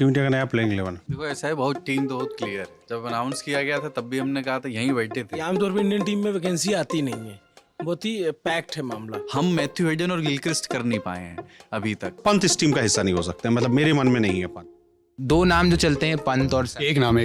Team India का नया playing 11? देखो ऐसा है, बहुत टीम तो बहुत क्लियर है। जब अनाउंस किया गया था तब भी हमने कहा था, यहीं बैठे थे। आमतौर पर इंडियन टीम में वैकेंसी आती नहीं है, बहुत ही पैक्ड है मामला। हम मैथ्यू हेडन और गिलक्रिस्ट कर नहीं पाए हैं अभी तक। पंत इस टीम का हिस्सा नहीं हो सकते, मतलब मेरे मन में नहीं है पंत। दो नाम जो चलते हैं, पंत और एक नाम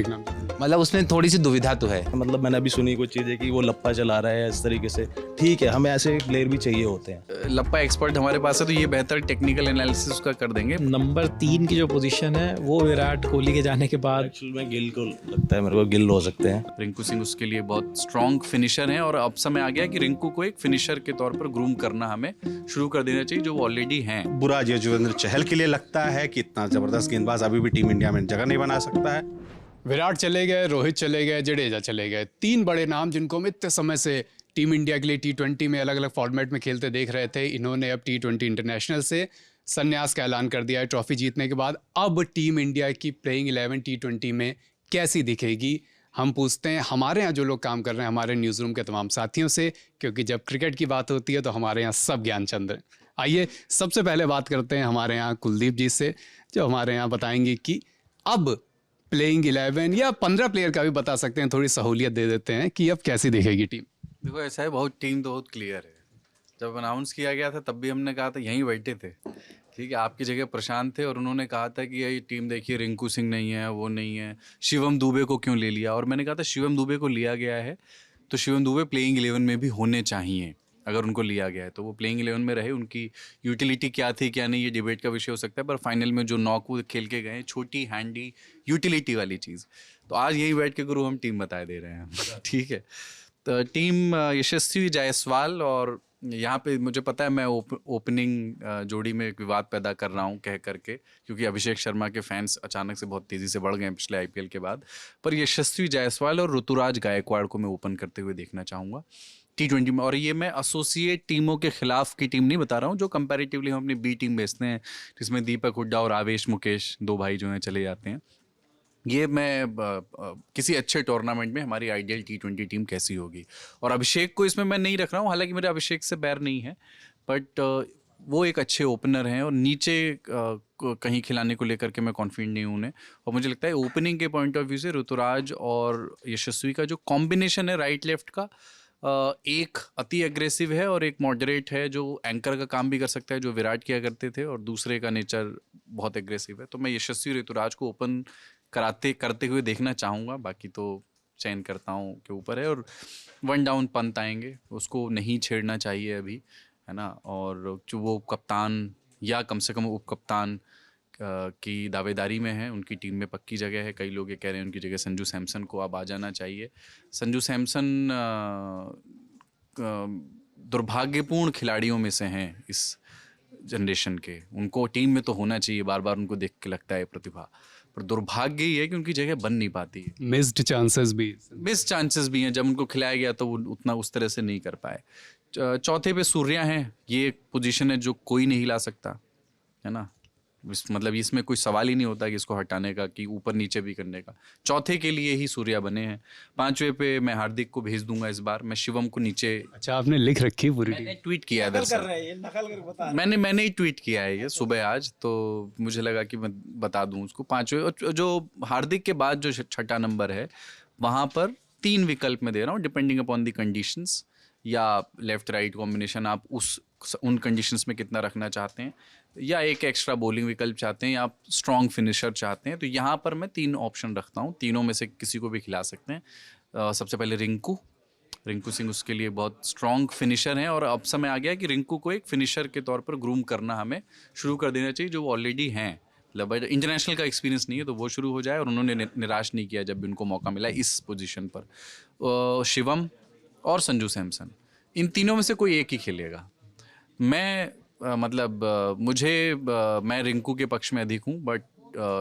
मतलब उसमें थोड़ी सी दुविधा तो है। मतलब मैंने अभी सुनी कुछ चीज़ें कि वो लप्पा चला रहा है इस तरीके से। ठीक है, हमें ऐसे प्लेयर भी चाहिए होते हैं। लप्पा एक्सपर्ट हमारे पास है, तो ये बेहतर टेक्निकल एनालिसिस उसका कर देंगे। नंबर 3 की जो पोजीशन है वो विराट कोहली के जाने के बाद एक्चुअल में गिल को लगता है, मेरे को गिल हो सकते हैं। रिंकू सिंह उसके लिए बहुत स्ट्रॉन्ग फिनिशर हैं और अब समय आ गया कि रिंकू को एक फिनिशर के तौर पर ग्रूम करना हमें शुरू कर देना चाहिए, जो वो ऑलरेडी हैं। बुरा यजुवेंद्र चहल के लिए लगता है कि इतना जबरदस्त गेंदबाज अभी भी टीम इंडिया में जगह नहीं बना सकता है। विराट चले गए, रोहित चले गए, जडेजा चले गए। 3 बड़े नाम जिनको हम इतने समय से टीम इंडिया के लिए T20 में अलग अलग फॉर्मेट में खेलते देख रहे थे, इन्होंने अब T20 इंटरनेशनल से संन्यास का ऐलान कर दिया है ट्रॉफी जीतने के बाद। अब टीम इंडिया की प्लेइंग 11 T20 में कैसी दिखेगी, हम पूछते हैं हमारे यहाँ जो लोग काम कर रहे हैं, हमारे न्यूज़ रूम के तमाम साथियों से, क्योंकि जब क्रिकेट की बात होती है तो हमारे यहाँ सब ज्ञानचंद हैं। आइए सबसे पहले बात करते हैं हमारे यहाँ कुलदीप जी से, जो हमारे यहाँ बताएंगे कि अब प्लेइंग 11 या 15 प्लेयर का भी बता सकते हैं, थोड़ी सहूलियत दे देते हैं कि अब कैसी दिखेगी टीम। देखो ऐसा है, बहुत टीम तो बहुत क्लियर है। जब अनाउंस किया गया था तब भी हमने कहा था, यहीं बैठे थे। ठीक है, आपकी जगह प्रशांत थे और उन्होंने कहा था कि ये टीम देखिए, रिंकू सिंह नहीं है, वो नहीं है, शिवम दुबे को क्यों ले लिया। और मैंने कहा था शिवम दुबे को लिया गया है तो शिवम दुबे प्लेइंग 11 में भी होने चाहिए। अगर उनको लिया गया है तो वो प्लेइंग 11 में रहे। उनकी यूटिलिटी क्या थी क्या नहीं, ये डिबेट का विषय हो सकता है, पर फाइनल में जो नॉक वो खेल के गए, छोटी हैंडी यूटिलिटी वाली चीज़। तो आज यहीं बैठ के गुरु हम टीम बता दे रहे हैं। ठीक है, तो टीम यशस्वी जायसवाल, और यहाँ पे मुझे पता है मैं ओपनिंग जोड़ी में एक विवाद पैदा कर रहा हूँ कह करके, क्योंकि अभिषेक शर्मा के फैंस अचानक से बहुत तेज़ी से बढ़ गए पिछले आईपीएल के बाद। पर यशस्वी जायसवाल और ऋतुराज गायकवाड़ को मैं ओपन करते हुए देखना चाहूँगा T20 में। और ये मैं एसोसिएट टीमों के खिलाफ की टीम नहीं बता रहा हूँ, जो कंपैरेटिवली हम अपनी बी टीम भेजते हैं, जिसमें दीपक हुड्डा और आवेश मुकेश 2 भाई जो हैं चले जाते हैं। ये मैं किसी अच्छे टूर्नामेंट में हमारी आइडियल T20 टीम कैसी होगी। और अभिषेक को इसमें मैं नहीं रख रहा हूँ, हालांकि मेरे अभिषेक से बैर नहीं है, बट वो एक अच्छे ओपनर हैं और नीचे कहीं खिलाने को लेकर के मैं कॉन्फिडेंट नहीं हूँ उन्हें। और मुझे लगता है ओपनिंग के पॉइंट ऑफ व्यू से ऋतुराज और यशस्वी का जो कॉम्बिनेशन है राइट लेफ्ट का, एक अति एग्रेसिव है और एक मॉडरेट है, जो एंकर का काम भी कर सकता है, जो विराट किया करते थे, और दूसरे का नेचर बहुत एग्रेसिव है। तो मैं यशस्वी ऋतुराज को ओपन करते हुए देखना चाहूँगा। बाकी तो चयन करताओं के ऊपर है। और 1 डाउन पंत आएंगे, उसको नहीं छेड़ना चाहिए अभी, है ना। और जो वो कप्तान या कम से कम उप कप्तान की दावेदारी में है, उनकी टीम में पक्की जगह है। कई लोग ये कह रहे हैं उनकी जगह संजू सैमसन को अब आ जाना चाहिए। संजू सैमसन दुर्भाग्यपूर्ण खिलाड़ियों में से हैं इस जनरेशन के। उनको टीम में तो होना चाहिए, बार बार उनको देख के लगता है प्रतिभा, पर दुर्भाग्य ही है कि उनकी जगह बन नहीं पाती है। मिस्ड चांसेस भी हैं। जब उनको खिलाया गया तो वो उतना उस तरह से नहीं कर पाए। चौथे पे सूर्या हैं, ये एक पोजीशन है जो कोई नहीं ला सकता, है ना। मतलब इसमें कोई सवाल ही नहीं होता कि इसको हटाने का, कि ऊपर नीचे भी करने का। चौथे के लिए ही सूर्या बने हैं। 5वें पे मैं हार्दिक को भेज दूंगा इस बार। मैं शिवम को नीचे, अच्छा आपने लिख रखी पूरी टीम? मैंने ट्वीट किया है दरअसल, मैंने ही ट्वीट किया है ये सुबह आज, तो मुझे लगा कि मैं बता दूं उसको। 5वें जो हार्दिक के बाद जो 6ठा नंबर है, वहाँ पर 3 विकल्प में दे रहा हूँ, डिपेंडिंग अपॉन द कंडीशंस, या लेफ्ट राइट कॉम्बिनेशन आप उन कंडीशंस में कितना रखना चाहते हैं, या एक एक्स्ट्रा बॉलिंग विकल्प चाहते हैं, या आप स्ट्रॉन्ग फिनिशर चाहते हैं। तो यहाँ पर मैं 3 ऑप्शन रखता हूँ, तीनों में से किसी को भी खिला सकते हैं। सबसे पहले रिंकू सिंह उसके लिए बहुत स्ट्रॉन्ग फिनिशर हैं, और अब समय आ गया कि रिंकू को एक फिनिशर के तौर पर ग्रूम करना हमें शुरू कर देना चाहिए, जो वो ऑलरेडी हैं। मतलब इंटरनेशनल का एक्सपीरियंस नहीं है तो वो शुरू हो जाए, और उन्होंने निराश नहीं किया जब भी उनको मौका मिला इस पोजीशन पर। शिवम और संजू सैमसन, इन तीनों में से कोई एक ही खेलेगा। मैं मैं रिंकू के पक्ष में अधिक हूँ, बट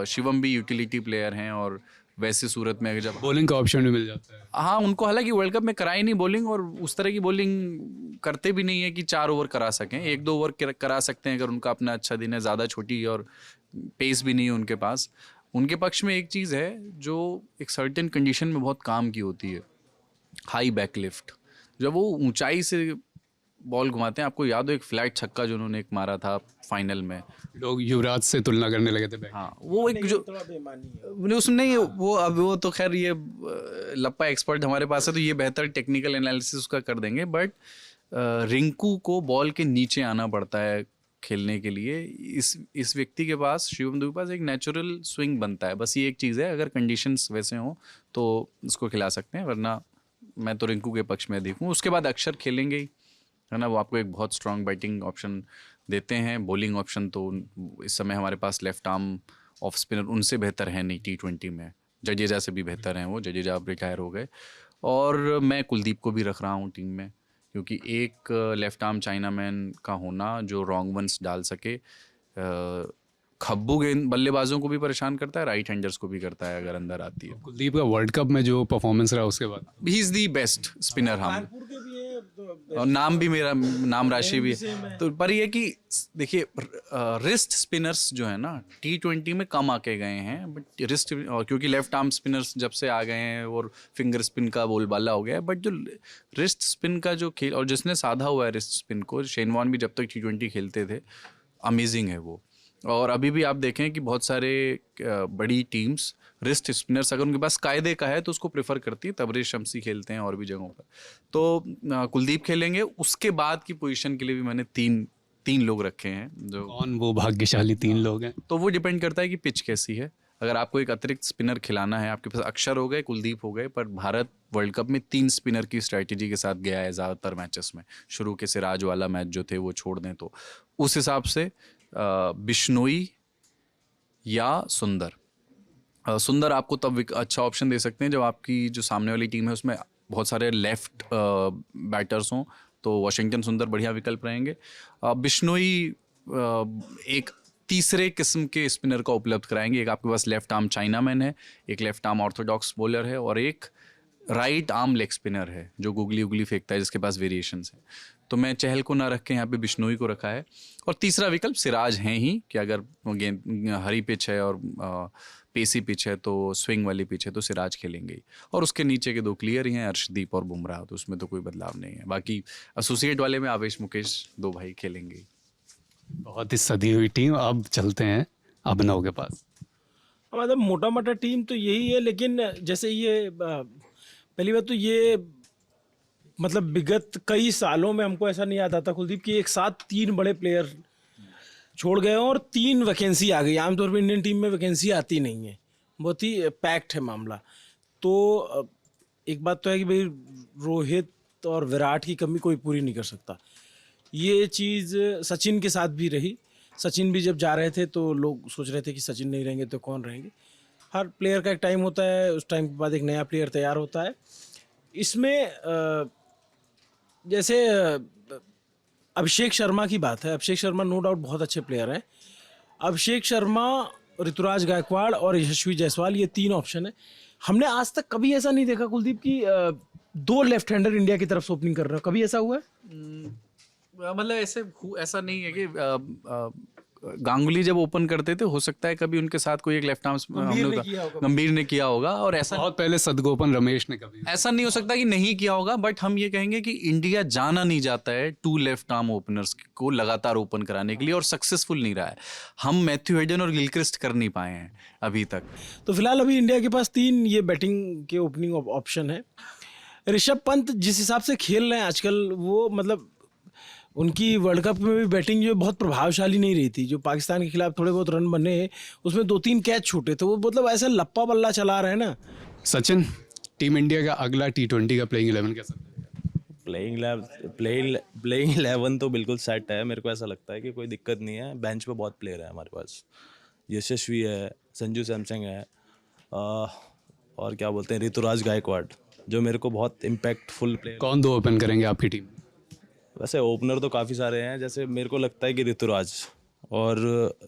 शिवम भी यूटिलिटी प्लेयर हैं, और वैसे सूरत में जब बॉलिंग का ऑप्शन भी मिल जाता है। हाँ, उनको हालांकि वर्ल्ड कप में कराई नहीं बॉलिंग, और उस तरह की बॉलिंग करते भी नहीं है कि 4 ओवर करा सकें। 1-2 ओवर करा सकते हैं अगर उनका अपना अच्छा दिन है, ज़्यादा छोटी और पेस भी नहीं है उनके पास। उनके पक्ष में एक चीज़ है जो एक सर्टेन कंडीशन में बहुत काम की होती है, हाई बैक लिफ्ट। जब वो ऊंचाई से बॉल घुमाते हैं। आपको याद हो एक फ्लैट छक्का जो उन्होंने एक मारा था फाइनल में, लोग युवराज से तुलना करने लगे थे। हाँ वो एक जो नहीं उसमें नहीं वो अब वो तो खैर ये लप्पा एक्सपर्ट हमारे पास है तो ये बेहतर टेक्निकल एनालिसिस उसका कर देंगे, बट रिंकू को बॉल के नीचे आना पड़ता है खेलने के लिए। इस व्यक्ति के पास, शिवम दुबे के पास एक नेचुरल स्विंग बनता है, बस ये एक चीज़ है, अगर कंडीशंस वैसे हों तो इसको खिला सकते हैं, वरना मैं तो रिंकू के पक्ष में देखूँ। उसके बाद अक्षर खेलेंगे ही, है ना, वो आपको एक बहुत स्ट्रॉन्ग बैटिंग ऑप्शन देते हैं। बॉलिंग ऑप्शन तो इस समय हमारे पास लेफ्ट आर्म ऑफ स्पिनर उनसे बेहतर है नहीं T20 में, जडेजा से भी बेहतर हैं वो, जडेजा अब रिटायर हो गए। और मैं कुलदीप को भी रख रहा हूँ टीम में, क्योंकि एक लेफ्ट आर्म चाइना मैन का होना जो रॉन्ग वंस डाल सके, खब्बू गेंद बल्लेबाजों को भी परेशान करता है, राइट हैंडर्स को भी करता है अगर अंदर आती है। कुलदीप का वर्ल्ड कप में जो परफॉर्मेंस रहा उसके बाद he is the best spinner हम, और नाम भी मेरा नाम राशि भी है। तो पर ये कि देखिए रिस्ट स्पिनर्स जो है ना T20 में कम आके गए हैं, बट रिस्ट क्योंकि लेफ्ट आर्म स्पिनर्स जब से आ गए हैं और फिंगर स्पिन का बोलबाला हो गया है, बट जो रिस्ट स्पिन का जो खेल, और जिसने साधा हुआ है रिस्ट स्पिन को, शेन वॉर्न भी जब तक T20 खेलते थे, अमेजिंग है वो। और अभी भी आप देखें कि बहुत सारे बड़ी टीम्स रिस्ट स्पिनर्स अगर उनके पास कायदे का है तो उसको प्रेफर करती है। तबरेज शम्सी खेलते हैं और भी जगहों पर, तो कुलदीप खेलेंगे। उसके बाद की पोजीशन के लिए भी मैंने तीन लोग रखे हैं। जो कौन वो भाग्यशाली 3 लोग हैं? तो वो डिपेंड करता है कि पिच कैसी है। अगर आपको एक अतिरिक्त स्पिनर खिलाना है, आपके पास अक्षर हो गए, कुलदीप हो गए, पर भारत वर्ल्ड कप में 3 स्पिनर की स्ट्रैटेजी के साथ गया है ज़्यादातर मैचेस में। शुरू के सिराज वाला मैच जो थे वो छोड़ दें तो उस हिसाब से बिश्नोई या सुंदर आपको तब अच्छा ऑप्शन दे सकते हैं जब आपकी जो सामने वाली टीम है उसमें बहुत सारे लेफ्ट बैटर्स हों, तो वॉशिंगटन सुंदर बढ़िया विकल्प रहेंगे। बिश्नोई एक तीसरे किस्म के स्पिनर का उपलब्ध कराएंगे। एक आपके पास लेफ्ट आर्म चाइना मैन है, एक लेफ्ट आर्म ऑर्थोडॉक्स बॉलर है, और एक राइट आर्म लेग स्पिनर है जो गुगली उगली फेंकता है, जिसके पास वेरिएशंस हैं। तो मैं चहल को ना रख के यहाँ पे बिश्नोई को रखा है। और तीसरा विकल्प सिराज हैं ही कि अगर गेंद हरी पिच है और पेसी पिच है, तो स्विंग वाली पिच है, तो सिराज खेलेंगे ही। और उसके नीचे के 2 क्लियर ही हैं, अर्शदीप और बुमराह, तो उसमें तो कोई बदलाव नहीं है। बाकी एसोसिएट वाले में आवेश मुकेश 2 भाई खेलेंगे। बहुत ही सदी हुई टीम। अब चलते हैं अभिनव के पास। मतलब मोटा मोटा टीम तो यही है, लेकिन जैसे ये पहली बात तो ये मतलब विगत कई सालों में हमको ऐसा नहीं याद आता कुलदीप कि एक साथ 3 बड़े प्लेयर छोड़ गए और 3 वैकेंसी आ गई। आमतौर पर इंडियन टीम में वैकेंसी आती नहीं है, बहुत ही पैक्ड है मामला। तो एक बात तो है कि भाई रोहित और विराट की कमी कोई पूरी नहीं कर सकता। ये चीज़ सचिन के साथ भी रही। सचिन भी जब जा रहे थे तो लोग सोच रहे थे कि सचिन नहीं रहेंगे तो कौन रहेंगे। हर प्लेयर का एक टाइम होता है, उस टाइम के बाद एक नया प्लेयर तैयार होता है। इसमें जैसे अभिषेक शर्मा की बात है, अभिषेक शर्मा नो डाउट बहुत अच्छे प्लेयर हैं। अभिषेक शर्मा, ऋतुराज गायकवाड़ और यशस्वी जायसवाल, ये 3 ऑप्शन है। हमने आज तक कभी ऐसा नहीं देखा कुलदीप कि 2 लेफ्ट हैंडर इंडिया की तरफ से ओपनिंग कर रहे हो। कभी ऐसा हुआ है? मतलब ऐसा नहीं है कि गांगुली जब ओपन करते थे, हो सकता है कभी उनके साथ कोई एक लेफ्ट आर्म गंभीर ने किया होगा, और ऐसा बहुत पहले सदगोपन रमेश ने कभी ऐसा नहीं हो सकता कि नहीं किया होगा। बट हम ये कहेंगे कि इंडिया जाना नहीं जाता है 2 लेफ्ट आर्म ओपनर्स को लगातार ओपन कराने के लिए, और सक्सेसफुल नहीं रहा है। हम मैथ्यू हेडन और गिलक्रिस्ट कर नहीं पाए हैं अभी तक। तो फिलहाल अभी इंडिया के पास 3 ये बैटिंग के ओपनिंग ऑप्शन है। ऋषभ पंत जिस हिसाब से खेल रहे हैं आजकल, वो मतलब उनकी वर्ल्ड कप में भी बैटिंग जो बहुत प्रभावशाली नहीं रही थी। जो पाकिस्तान के खिलाफ थोड़े बहुत रन बने, उसमें 2-3 कैच छूटे, तो वो मतलब ऐसा लप्पा बल्ला चला रहे हैं ना। सचिन, टीम इंडिया का अगला T20 का प्लेइंग 11 कैसा? प्लेइंग 11 तो बिल्कुल सेट है। मेरे को ऐसा लगता है कि कोई दिक्कत नहीं है। बेंच पे बहुत प्लेयर है हमारे पास। यशस्वी है, संजू सैमसंग है, और क्या बोलते हैं, ऋतुराज गायकवाड़, जो मेरे को बहुत इम्पैक्टफुल प्लेयर। कौन 2 ओपन करेंगे आपकी टीम? वैसे ओपनर तो काफ़ी सारे हैं, जैसे मेरे को लगता है कि ऋतुराज और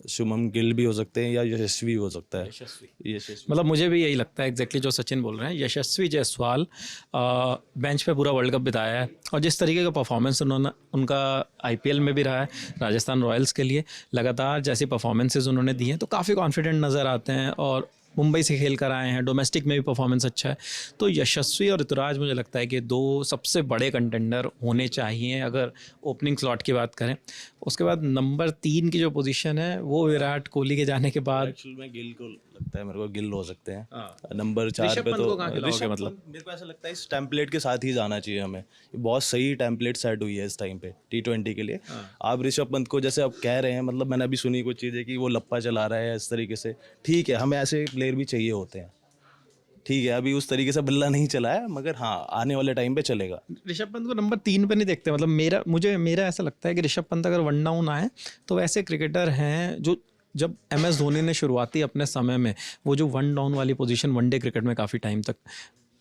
शुभम गिल भी हो सकते हैं, या यशस्वी हो सकता है। यशस्वी मतलब मुझे भी यही लगता है एग्जैक्टली जो सचिन बोल रहे हैं। यशस्वी जायसवाल बेंच पे पूरा वर्ल्ड कप बिताया है, और जिस तरीके का परफॉर्मेंस उनका IPL में भी रहा है राजस्थान रॉयल्स के लिए, लगातार जैसी परफॉर्मेंसेज उन्होंने दी हैं, तो काफ़ी कॉन्फिडेंट नज़र आते हैं। और मुंबई से खेल कर आए हैं, डोमेस्टिक में भी परफॉर्मेंस अच्छा है। तो यशस्वी और ऋतुराज मुझे लगता है कि दो सबसे बड़े कंटेंडर होने चाहिए अगर ओपनिंग स्लॉट की बात करें। उसके बाद नंबर 3 की जो पोजीशन है वो विराट कोहली के जाने के बाद एक्चुअल में गिल को लगता है, मेरे को गिल हो सकते हैं नंबर 4 पे। तो ऋषभ मतलब पंत, मेरे को ऐसा लगता है इस टेम्पलेट के साथ ही जाना चाहिए हमें। ये बहुत सही टेम्पलेट सेट हुई है इस टाइम पे T20 के लिए। आप ऋषभ पंत को जैसे आप कह रहे हैं, मतलब मैंने अभी सुनी कुछ चीज़ें कि वो लप्पा चला रहा है इस तरीके से, ठीक है, हमें ऐसे प्लेयर भी चाहिए होते हैं। ठीक है, अभी उस तरीके से बिल्ला नहीं चला है, मगर हाँ आने वाले टाइम पे चलेगा। ऋषभ पंत को नंबर 3 पे नहीं देखते। मतलब मेरा ऐसा लगता है कि ऋषभ पंत अगर वन डाउन आए तो वैसे क्रिकेटर हैं जो, जब MS धोनी ने शुरुआती अपने समय में वो जो वन डाउन वाली पोजीशन वनडे क्रिकेट में काफ़ी टाइम तक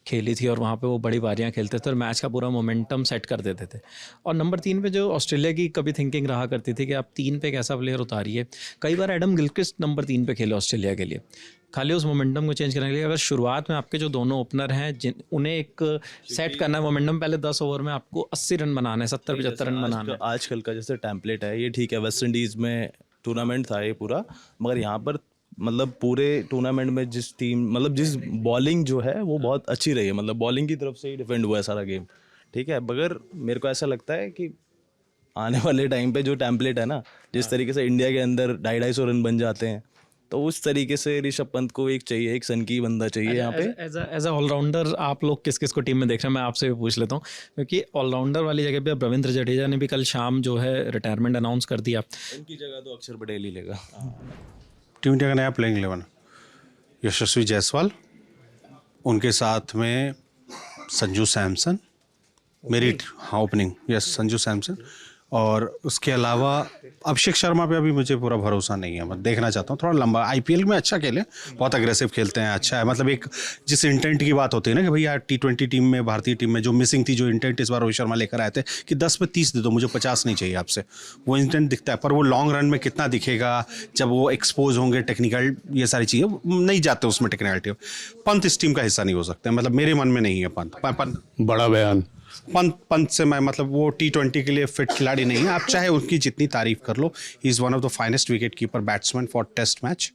खेली थी और वहाँ पे वो बड़ी बारियाँ खेलते थे और मैच का पूरा मोमेंटम सेट कर देते थे। और नंबर 3 पे जो ऑस्ट्रेलिया की कभी थिंकिंग रहा करती थी कि आप 3 पे एक ऐसा प्लेयर उतारिए। कई बार एडम गिलक्रिस्ट नंबर 3 पे खेले ऑस्ट्रेलिया के लिए, खाली उस मोमेंटम को चेंज करने के लिए। अगर शुरुआत में आपके जो दोनों ओपनर हैं उन्हें एक सेट करना है मोमेंटम, पहले 10 ओवर में आपको 80 रन बनाना है, 70-75 रन बनाना है। आजकल का जैसे टेम्पलेट है ये, ठीक है, वेस्ट इंडीज़ में टूर्नामेंट था ये पूरा, मगर यहाँ पर मतलब पूरे टूर्नामेंट में जिस टीम, मतलब जिस बॉलिंग जो है वो बहुत अच्छी रही है, मतलब बॉलिंग की तरफ से ही डिफेंड हुआ है सारा गेम, ठीक है। मगर मेरे को ऐसा लगता है कि आने वाले टाइम पे जो टेम्पलेट है ना, जिस तरीके से इंडिया के अंदर 250 रन बन जाते हैं, तो उस तरीके से ऋषभ पंत को एक चाहिए, एक सनकी बंदा चाहिए यहाँ पे। एज अ ऑलराउंडर आप लोग किस किस को टीम में देख रहे हैं, मैं आपसे भी पूछ लेता हूँ, क्योंकि ऑलराउंडर वाली जगह पे अब रविंद्र जडेजा ने भी कल शाम जो है रिटायरमेंट अनाउंस कर दिया। इनकी जगह तो अक्षर पटेल ही लेगा। टीम इंडिया का नया प्लेइंग 11, यशस्वी जायसवाल, उनके साथ में संजू सैमसन, मेरी हाँ ओपनिंग, यस संजू सैमसन, और उसके अलावा अभिषेक शर्मा पे अभी मुझे पूरा भरोसा नहीं है। मैं देखना चाहता हूँ थोड़ा लंबा, IPL में अच्छा खेले, बहुत अग्रेसिव खेलते हैं, अच्छा है, मतलब एक जिस इंटेंट की बात होती है ना कि भैया T20 टीम में, भारतीय टीम में जो मिसिंग थी, जो इंटेंट इस बार रोहित शर्मा लेकर आए थे कि 10 पे 30 दे दो, मुझे 50 नहीं चाहिए आपसे, वो इंटेंट दिखता है। पर वो लॉन्ग रन में कितना दिखेगा जब वो एक्सपोज होंगे, टेक्निकल ये सारी चीज़ें नहीं जाते उसमें टेक्निकलिटी। पंत इस टीम का हिस्सा नहीं हो सकते, मतलब मेरे मन में नहीं है पंत। बड़ा बयान। पंत से मैं, मतलब वो T20 के लिए फिट खिलाड़ी नहीं है। आप चाहे उनकी जितनी तारीफ कर लो, he is one of the finest wicket keeper batsman for test match.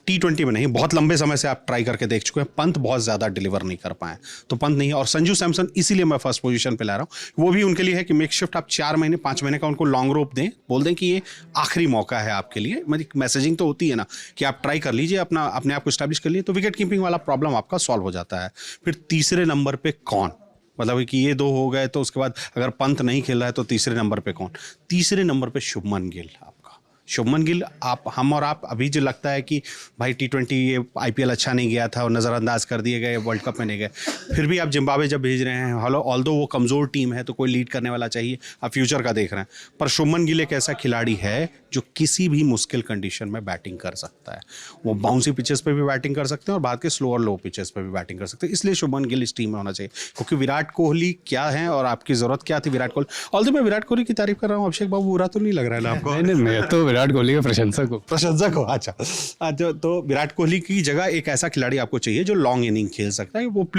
T20 में नहीं, बहुत लंबे समय से आप ट्राई करके देख चुके हैं, पंत बहुत ज़्यादा डिलीवर नहीं कर पाए, तो पंत नहीं है। और संजू सैमसन इसीलिए मैं फर्स्ट पोजीशन पे ला रहा हूँ, वो भी उनके लिए है कि मेक शिफ्ट आप 4 महीने 5 महीने का उनको लॉन्ग रोप दें, बोल दें कि ये आखिरी मौका है आपके लिए। मतलब मैसेजिंग तो होती है ना कि आप ट्राई कर लीजिए, अपने आप को स्टैब्लिश कर लीजिए, तो विकेट कीपिंग वाला प्रॉब्लम आपका सॉल्व हो जाता है। फिर तीसरे नंबर पर कौन, मतलब कि ये 2 हो गए, तो उसके बाद अगर पंत नहीं खेल रहा है तो तीसरे नंबर पे कौन? तीसरे नंबर पे शुभमन गिल। आपका शुभमन गिल, हम और आप अभी जो लगता है कि भाई T20 ये IPL अच्छा नहीं गया था और नज़रअंदाज कर दिए गए, वर्ल्ड कप में नहीं गए, फिर भी आप जिम्बाब्वे जब भेज रहे हैं, हालो ऑल्दो वो कमज़ोर टीम है तो कोई लीड करने वाला चाहिए, आप फ्यूचर का देख रहे हैं। पर शुभमन गिल एक ऐसा खिलाड़ी है जो किसी भी मुश्किल कंडीशन में बैटिंग कर सकता है। वो बाउंसी पिचेस पे भी बैटिंग कर सकते हैं और बाद के स्लो और लो पिचेस पे भी बैटिंग कर सकते हैं, इसलिए शुभमन गिल इस टीम में होना चाहिए। क्योंकि विराट कोहली क्या है और आपकी ज़रूरत क्या थी विराट कोहली। ऑल्दो मैं विराट कोहली की तारीफ कर रहा हूँ, अभिषेक बाबू बुरा तो नहीं लग रहा है ना आपको? नहीं, मैं तो विराट कोहली का प्रशंसक हो। अच्छा, तो विराट कोहली की जगह एक ऐसा खिलाड़ी आपको चाहिए जो लॉन्ग इनिंग खेल सकता है। वो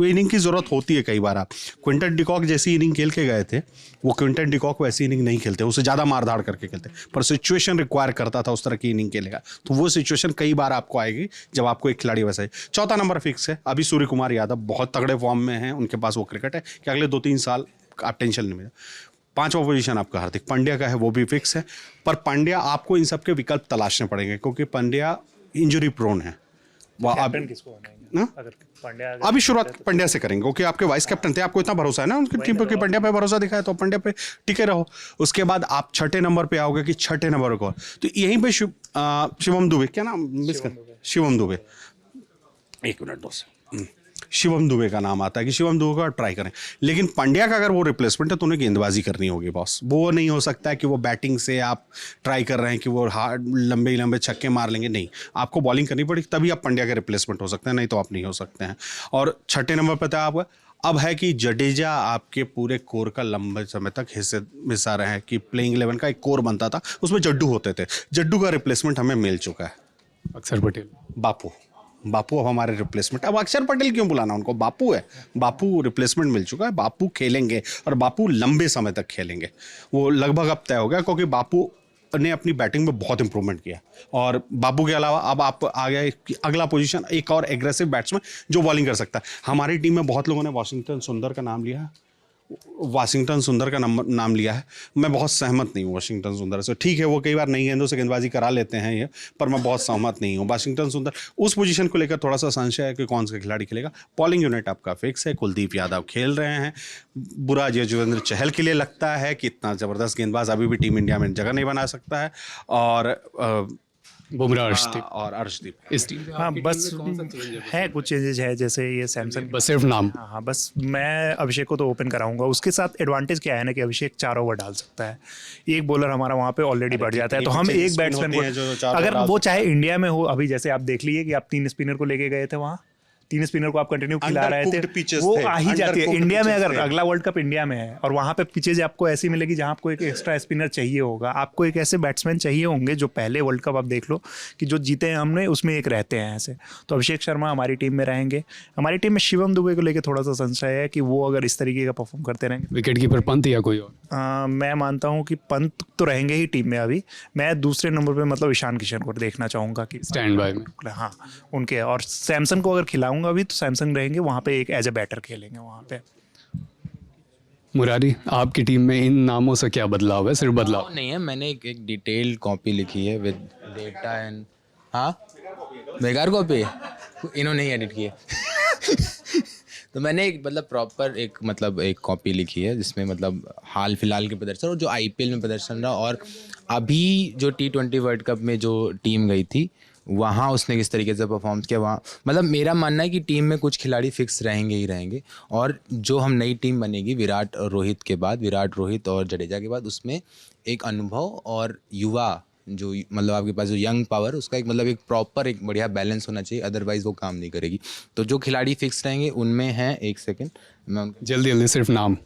इनिंग की जरूरत होती है कई बार। आप क्विंटन डिकॉक जैसी इनिंग खेल के गए थे, वो क्विंटन डिकॉक वैसी इनिंग नहीं खेलते, उसे ज़्यादा मारधाड़ करके खेलते, पर सिचुएशन रिक्वायर करता था उस तरह की इनिंग खेलेगा, तो वो सिचुएशन कई बार आपको आएगी जब आपको एक खिलाड़ी वैसा है। चौथा नंबर फिक्स है, अभी सूर्य कुमार यादव बहुत तगड़े फॉर्म में हैं, उनके पास वो क्रिकेट है कि अगले 2-3 साल आप टेंशन नहीं मिले। 5वां पोजीशन आपका हार्दिक पांड्या का है, वो भी फिक्स है, पर पांड्या आपको इन सब के विकल्प तलाशने पड़ेंगे क्योंकि पांड्या इंजरी प्रोन है। अभी शुरुआत पांड्या से करेंगे क्योंकि आपके वाइस कैप्टन थे, आपको इतना भरोसा है ना उनकी टीम पर कि पांड्या पे भरोसा दिखाया, तो पांड्या पे टिके रहो। उसके बाद आप 6ठे नंबर पे आओगे कि 6ठे नंबर को, तो यहीं पे शिवम दुबे, क्या नाम मिस कर, शिवम दुबे, 1 मिनट 2 से शिवम दुबे का नाम आता है कि शिवम दुबे का ट्राई करें। लेकिन पांड्या का अगर वो रिप्लेसमेंट है तो उन्हें गेंदबाजी करनी होगी बॉस। वो नहीं हो सकता है कि वो बैटिंग से आप ट्राई कर रहे हैं कि वो हार्ड लंबे छक्के मार लेंगे, नहीं, आपको बॉलिंग करनी पड़ेगी, तभी आप पांड्या के रिप्लेसमेंट हो सकते हैं, नहीं तो आप नहीं हो सकते हैं। और 6ठे नंबर पर था आप, अब है कि जडेजा आपके पूरे कोर का लंबे समय तक हिस्सा रहे हैं कि प्लेइंग 11 का एक कोर बनता था, उसमें जड्डू होते थे, जड्डू का रिप्लेसमेंट हमें मिल चुका है, अक्षर पटेल। बापू अब हमारे रिप्लेसमेंट। अब अक्षर पटेल क्यों बुलाना उनको, बापू है, बापू रिप्लेसमेंट मिल चुका है, बापू खेलेंगे और बापू लंबे समय तक खेलेंगे। वो लगभग अब तय हो गया क्योंकि बापू ने अपनी बैटिंग में बहुत इंप्रूवमेंट किया और बाबू के अलावा अब आप आ गए कि अगला पोजीशन एक और एग्रेसिव बैट्समैन जो बॉलिंग कर सकता है। हमारी टीम में बहुत लोगों ने वाशिंगटन सुंदर का नाम लिया है, वाशिंगटन सुंदर का नाम लिया है। मैं बहुत सहमत नहीं हूँ वाशिंगटन सुंदर से। ठीक है वो कई बार नई गेंदों से गेंदबाजी करा लेते हैं ये, पर मैं बहुत सहमत नहीं हूँ। वाशिंगटन सुंदर उस पोजीशन को लेकर थोड़ा सा संशय है कि कौन सा खिलाड़ी खेलेगा। बॉलिंग यूनिट आपका फिक्स है, कुलदीप यादव खेल रहे हैं। बुरा युजवेंद्र चहल के लिए लगता है कि इतना ज़बरदस्त गेंदबाज अभी भी टीम इंडिया में जगह नहीं बना सकता है। और बुमराह, अर्शदीप और अर्शदीप इस टीम में हाँ आपकी बस टीम में कौन सा change है कुछ चेंजेस है, जैसे ये सैमसंग बस सिर्फ नाम। हाँ बस मैं अभिषेक को तो ओपन कराऊंगा। उसके साथ एडवांटेज क्या है ना कि अभिषेक 4 ओवर डाल सकता है, एक बॉलर हमारा वहाँ पे ऑलरेडी बढ़ जाता है, तो हम एक बैट्समैन को अगर वो चाहे इंडिया में हो, अभी जैसे आप देख लीजिए कि आप 3 स्पिनर को लेके गए थे वहाँ, 3 स्पिनर को आप कंटिन्यू खिला रहे थे, वो आ ही जाती है। इंडिया में अगर अगला वर्ल्ड कप इंडिया में है और वहाँ पे पिचेज आपको ऐसी मिलेगी जहाँ आपको एक एक्स्ट्रा स्पिनर चाहिए होगा, आपको एक ऐसे बैट्समैन चाहिए होंगे जो पहले वर्ल्ड कप आप देख लो कि जो जीते हैं हमने उसमें एक रहते हैं ऐसे। तो अभिषेक शर्मा हमारी टीम में रहेंगे। हमारी टीम में शिवम दुबे को लेकर थोड़ा सा संशय है कि वो अगर इस तरीके का परफॉर्म करते रहेंगे। विकेट कीपर पंत या कोई और? मैं मानता हूँ कि पंत तो रहेंगे ही टीम में। अभी मैं दूसरे नंबर पे मतलब ईशान किशन को देखना चाहूँगा कि स्टैंड बाय में। हाँ उनके, और सैमसन को अगर खिलाऊंगा अभी तो सैमसंग रहेंगे वहाँ पे, एक एज ए बैटर खेलेंगे वहाँ पे। मुरारी, आपकी टीम में इन नामों से क्या बदलाव है? सिर्फ बदलाव नहीं है, मैंने एक डिटेल्ड कॉपी लिखी है विद डेटा एंड हाँ बेकार कॉपी इन्होंने ही एडिट की है तो मैंने एक मतलब प्रॉपर एक कॉपी लिखी है जिसमें मतलब हाल फिलहाल के प्रदर्शन और जो आईपीएल में प्रदर्शन रहा और अभी जो T20 वर्ल्ड कप में जो टीम गई थी वहाँ उसने किस तरीके से परफॉर्म किया। वहाँ मतलब मेरा मानना है कि टीम में कुछ खिलाड़ी फिक्स रहेंगे ही रहेंगे और जो हम नई टीम बनेगी विराट रोहित और जडेजा के बाद उसमें एक अनुभव और युवा जो मतलब आपके पास जो यंग पावर उसका एक प्रॉपर एक बढ़िया बैलेंस होना चाहिए, अदरवाइज़ वो काम नहीं करेगी। तो जो खिलाड़ी फिक्स रहेंगे उनमें हैं, एक सेकेंड मैं जल्दी सिर्फ नाम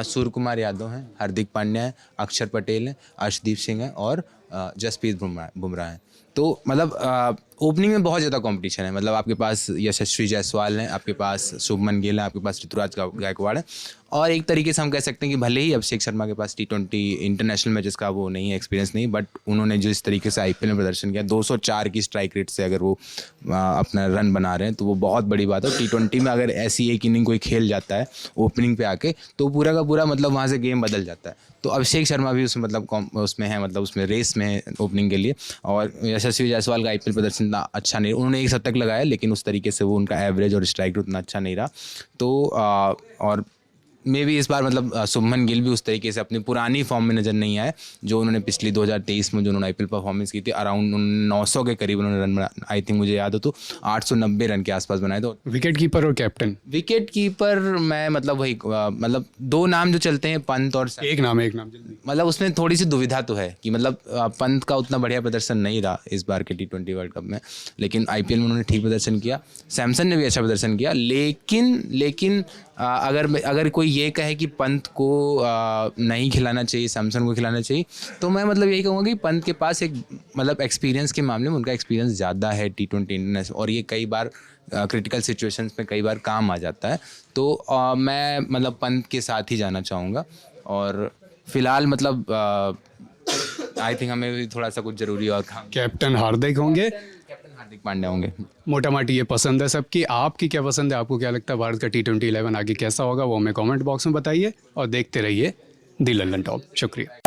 सूर्य कुमार यादव हैं, हार्दिक पांड्या हैं, अक्षर पटेल हैं, अर्शदीप सिंह हैं और जसप्रीत बुमराह हैं। तो मतलब ओपनिंग में बहुत ज़्यादा कंपटीशन है। मतलब आपके पास यशस्वी जायसवाल हैं, आपके पास शुभमन गिल है, आपके पास ऋतुराज गायकवाड़ है और एक तरीके से हम कह सकते हैं कि भले ही अभिषेक शर्मा के पास T20 इंटरनेशनल मैचेस का वो नहीं है, एक्सपीरियंस नहीं, बट उन्होंने जो इस तरीके से आईपीएल में प्रदर्शन किया 204 की स्ट्राइक रेट से अगर वो अपना रन बना रहे हैं तो वो बहुत बड़ी बात है। T20 में अगर ऐसी एक इनिंग कोई खेल जाता है ओपनिंग पे आके तो पूरा का पूरा मतलब वहाँ से गेम बदल जाता है। तो अभिषेक शर्मा भी उसमें मतलब उसमें है, मतलब उसमें रेस में है ओपनिंग के लिए। और यशस्वी जायसवाल का आईपीएल प्रदर्शन इतना अच्छा नहीं, उन्होंने 1 शतक लगाया लेकिन उस तरीके से वो उनका एवरेज और स्ट्राइक रेट उतना अच्छा नहीं रहा। तो और मे भी इस बार मतलब शुभमन गिल भी उस तरीके से अपनी पुरानी फॉर्म में नज़र नहीं आए जो उन्होंने पिछली 2023 में जो उन्होंने आईपीएल परफॉर्मेंस की थी। अराउंड 900 के करीब उन्होंने रन बना, आई थिंक मुझे याद हो तो 890 रन के आसपास बनाए। तो विकेट कीपर और कैप्टन? विकेट कीपर मैं मतलब वही मतलब 2 नाम जो चलते हैं पंत और एक नाम जल्दी। मतलब उसमें थोड़ी सी दुविधा तो है कि मतलब पंत का उतना बढ़िया प्रदर्शन नहीं रहा इस बार के T20 वर्ल्ड कप में, लेकिन आईपीएल में उन्होंने ठीक प्रदर्शन किया। सैमसन ने भी अच्छा प्रदर्शन किया, लेकिन अगर कोई ये कहे कि पंत को नहीं खिलाना चाहिए, सैमसन को खिलाना चाहिए, तो मैं मतलब यही कहूँगा कि पंत के पास एक मतलब एक्सपीरियंस के मामले में उनका एक्सपीरियंस ज़्यादा है T20 इंटरनेशनल और ये कई बार क्रिटिकल सिचुएशंस में कई बार काम आ जाता है। तो मैं मतलब पंत के साथ ही जाना चाहूँगा और फिलहाल मतलब आई थिंक हमें भी थोड़ा सा कुछ ज़रूरी और काम। कैप्टन हार्दिक होंगे, कैप्टन हार्दिक पांड्या होंगे। मोटा माटी ये पसंद है सबकी। आपकी क्या पसंद है? आपको क्या लगता है भारत का T20 11 आगे कैसा होगा? वो हमें कमेंट बॉक्स में बताइए और देखते रहिए दी लंदन टॉप। शुक्रिया।